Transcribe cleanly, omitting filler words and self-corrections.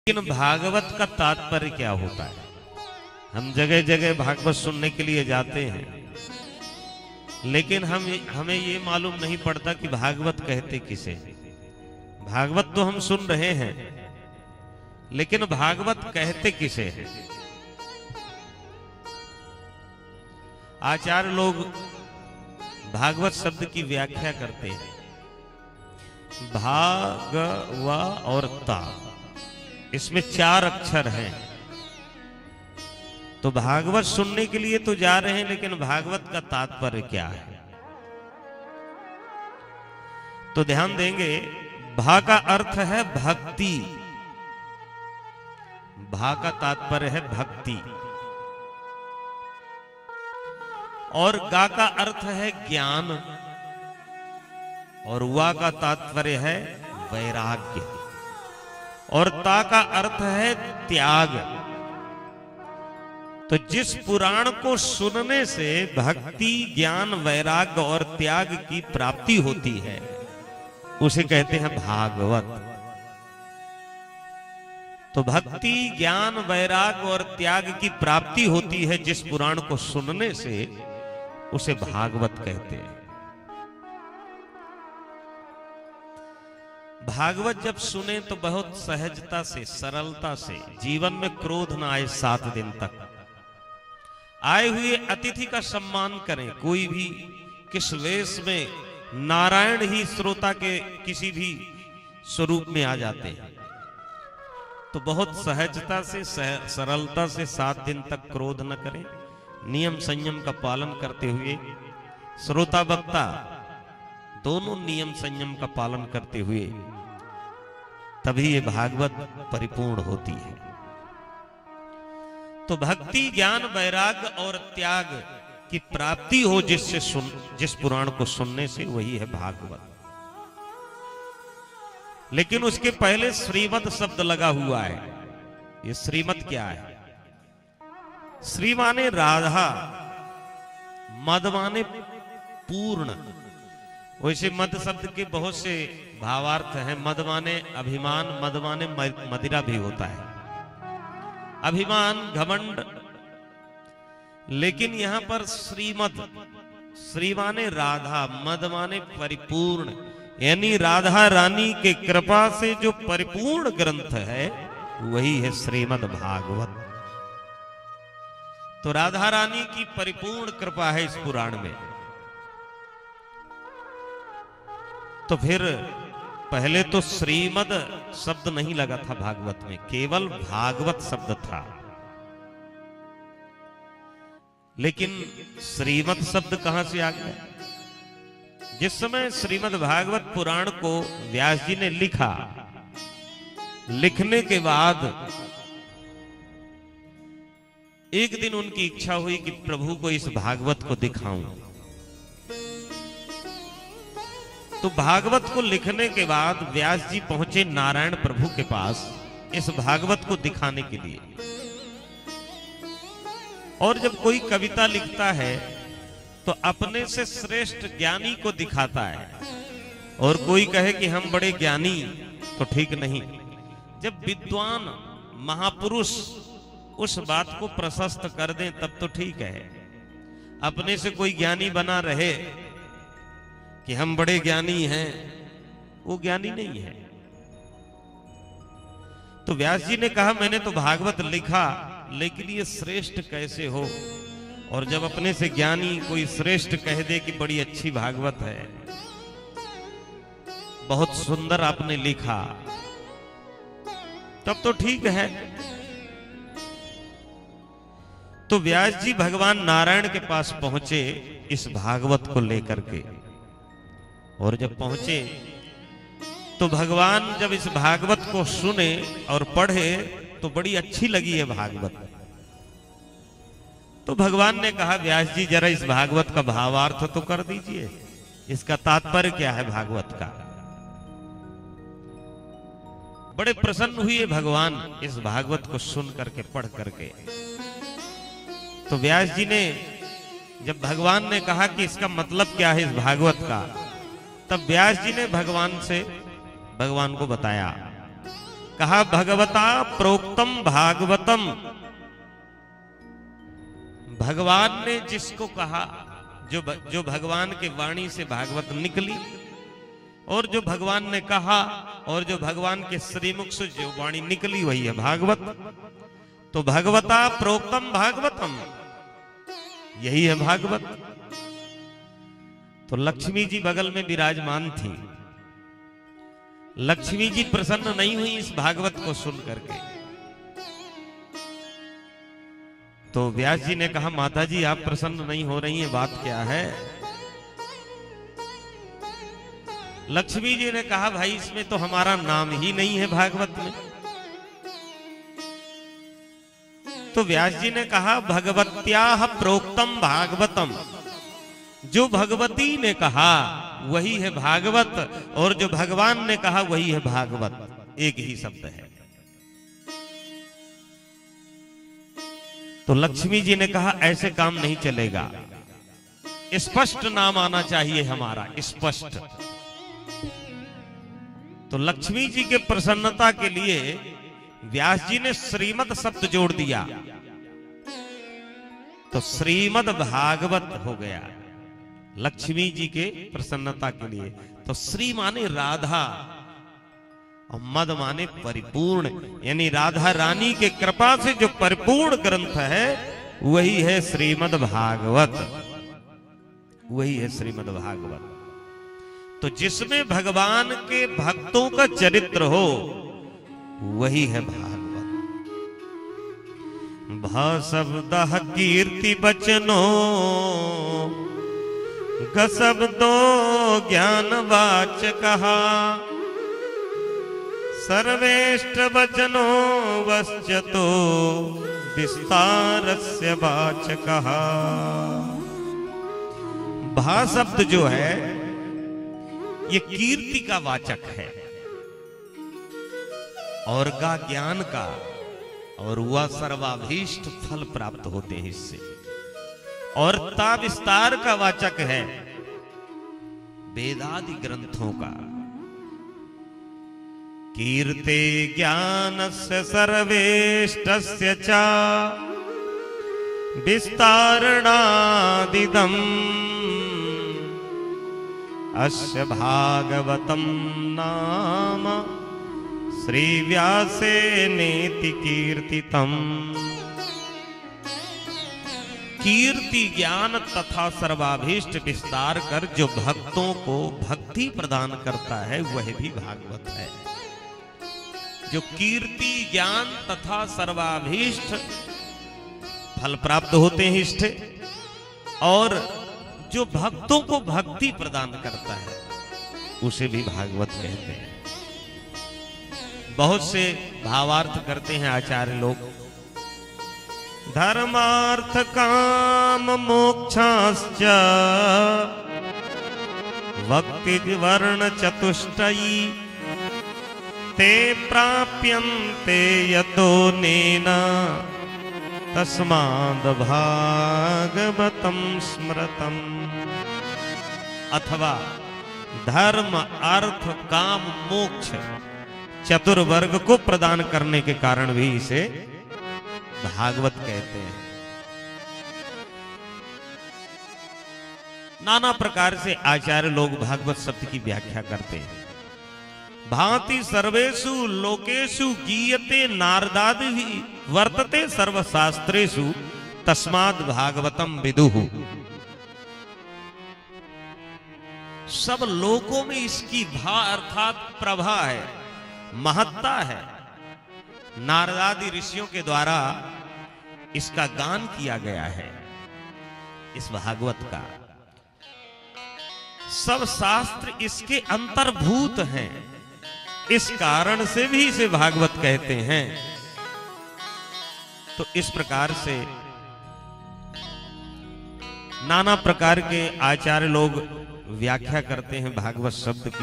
लेकिन भागवत का तात्पर्य क्या होता है? हम जगह जगह भागवत सुनने के लिए जाते हैं, लेकिन हमें ये मालूम नहीं पड़ता कि भागवत कहते किसे। भागवत तो हम सुन रहे हैं, लेकिन भागवत कहते किसे हैं? आचार्य लोग भागवत शब्द की व्याख्या करते हैं। भागव और ता, इसमें 4 अक्षर हैं। तो भागवत सुनने के लिए तो जा रहे हैं, लेकिन भागवत का तात्पर्य क्या है? तो ध्यान देंगे, भा का अर्थ है भक्ति। भा का तात्पर्य है भक्ति, और गा का अर्थ है ज्ञान, और वा का तात्पर्य है वैराग्य, और ता का अर्थ है त्याग। तो जिस पुराण को सुनने से भक्ति, ज्ञान, वैराग्य और त्याग की प्राप्ति होती है, उसे कहते हैं भागवत। तो भक्ति, ज्ञान, वैराग्य और त्याग की प्राप्ति होती है जिस पुराण को सुनने से, उसे भागवत कहते हैं। भागवत जब सुने तो बहुत सहजता से, सरलता से, जीवन में क्रोध ना आए 7 दिन तक। आए हुए अतिथि का सम्मान करें। कोई भी किस वेश में, नारायण ही श्रोता के किसी भी स्वरूप में आ जाते हैं, तो बहुत सहजता से, सरलता से 7 दिन तक क्रोध न करें। नियम संयम का पालन करते हुए, श्रोता वक्ता दोनों नियम संयम का पालन करते हुए, तभी ये भागवत परिपूर्ण होती है। तो भक्ति, ज्ञान, वैराग्य और त्याग की प्राप्ति हो जिस पुराण को सुनने से, वही है भागवत। लेकिन उसके पहले श्रीमद शब्द लगा हुआ है। ये श्रीमद क्या है? श्री माने राधा, मद माने पूर्ण। वैसे मद शब्द के बहुत से भावार्थ हैं। मद माने अभिमान, मद माने मदिरा भी होता है, अभिमान, घमंड। लेकिन यहां पर श्रीमद, श्री माने राधा, मद माने परिपूर्ण, यानी राधा रानी के कृपा से जो परिपूर्ण ग्रंथ है, वही है श्रीमद् भागवत। तो राधा रानी की परिपूर्ण कृपा है इस पुराण में। तो फिर पहले तो श्रीमद शब्द नहीं लगा था भागवत में, केवल भागवत शब्द था। लेकिन श्रीमद शब्द कहां से आ गया? जिस समय श्रीमद् भागवत पुराण को व्यास जी ने लिखा, लिखने के बाद एक दिन उनकी इच्छा हुई कि प्रभु को इस भागवत को दिखाऊं। तो भागवत को लिखने के बाद व्यास जी पहुंचे नारायण प्रभु के पास इस भागवत को दिखाने के लिए। और जब कोई कविता लिखता है तो अपने से श्रेष्ठ ज्ञानी को दिखाता है, और कोई कहे कि हम बड़े ज्ञानी, तो ठीक नहीं। जब विद्वान महापुरुष उस बात को प्रशस्त कर दें तब तो ठीक है। अपने से कोई ज्ञानी बना रहे कि हम बड़े ज्ञानी हैं, वो ज्ञानी नहीं है। तो व्यास जी ने कहा, मैंने तो भागवत लिखा, लेकिन ये श्रेष्ठ कैसे हो? और जब अपने से ज्ञानी कोई श्रेष्ठ कह दे कि बड़ी अच्छी भागवत है, बहुत सुंदर आपने लिखा, तब तो ठीक है। तो व्यास जी भगवान नारायण के पास पहुंचे इस भागवत को लेकर के। और जब पहुंचे तो भगवान जब इस भागवत को सुने और पढ़े तो बड़ी अच्छी लगी है भागवत। तो भगवान ने कहा, व्यास जी जरा इस भागवत का भावार्थ तो कर दीजिए, इसका तात्पर्य क्या है भागवत का। बड़े प्रसन्न हुए भगवान इस भागवत को सुन करके, पढ़ करके। तो व्यास जी ने, जब भगवान ने कहा कि इसका मतलब क्या है इस भागवत का, तब व्यास जी ने भगवान को बताया कहा भगवता प्रोक्तम भागवतम, भगवान ने जिसको कहा, जो भगवान के वाणी से भागवत निकली और जो भगवान ने कहा और जो भगवान के श्रीमुख से जो वाणी निकली वही है भागवत। तो भगवता प्रोक्तम भागवतम, यही है भागवत। तो लक्ष्मी जी बगल में विराजमान थी। लक्ष्मी जी प्रसन्न नहीं हुई इस भागवत को सुन करके। तो व्यास जी ने कहा माता जी आप प्रसन्न नहीं हो रही हैं, बात क्या है? लक्ष्मी जी ने कहा भाई इसमें तो हमारा नाम ही नहीं है भागवत में। तो व्यास जी ने कहा भगवत्याः प्रोक्तम भागवतम, जो भगवती ने कहा वही है भागवत और जो भगवान ने कहा वही है भागवत, एक ही शब्द है। तो लक्ष्मी जी ने कहा ऐसे काम नहीं चलेगा, स्पष्ट नाम आना चाहिए हमारा, स्पष्ट। तो लक्ष्मी जी के प्रसन्नता के लिए व्यास जी ने श्रीमद शब्द जोड़ दिया, तो श्रीमद भागवत हो गया लक्ष्मी जी के प्रसन्नता के लिए। तो श्री माने राधा और मद माने परिपूर्ण, यानी राधा रानी के कृपा से जो परिपूर्ण ग्रंथ है वही है श्रीमद भागवत, वही है श्रीमद भागवत। तो जिसमें भगवान के भक्तों का चरित्र हो वही है भागवत। भा शब्दः कीर्ति बचनो, ग शब्दो ज्ञान वाचकः, सर्वेष्ट वचनो वश्चतो विस्तारस्य वाचकः। भा शब्द जो है ये कीर्ति का वाचक है, और गा ज्ञान का, और वह सर्वाभीष्ट फल प्राप्त होते हैं इससे, और ता विस्तार का वाचक है वेदादि ग्रंथों का। कीर्ते ज्ञानस्य सर्वेष्टस्य च विस्तारणादिदम्, अस्य भागवतम नाम श्री व्यासेनेति कीर्तितम्। कीर्ति ज्ञान तथा सर्वाभीष्ट विस्तार कर जो भक्तों को भक्ति प्रदान करता है वह भी भागवत है। जो कीर्ति ज्ञान तथा सर्वाभीष्ट फल प्राप्त होते हैं इष्ट, और जो भक्तों को भक्ति प्रदान करता है उसे भी भागवत कहते हैं। बहुत से भावार्थ करते हैं आचार्य लोग। धर्मार्थ काम मोक्षाश्च भक्ति वर्ण चतुष्टयी, ते प्राप्यन्ते यतो नेना तस्माद् भागवतम स्मृतम। अथवा धर्म अर्थ काम मोक्ष चतुर्वर्ग को प्रदान करने के कारण भी इसे भागवत कहते हैं। नाना प्रकार से आचार्य लोग भागवत शब्द की व्याख्या करते हैं। भांति सर्वेषु लोकेषु गीयते नारदादि वर्तते सर्वशास्त्रेषु तस्माद् भागवतम विदुः। सब लोकों में इसकी भा अर्थात प्रभा है, महत्ता है। नारदादि ऋषियों के द्वारा इसका गान किया गया है, इस भागवत का। सब शास्त्र इसके अंतर्भूत हैं, इस कारण से भी इसे भागवत कहते हैं। तो इस प्रकार से नाना प्रकार के आचार्य लोग व्याख्या करते हैं भागवत शब्द की।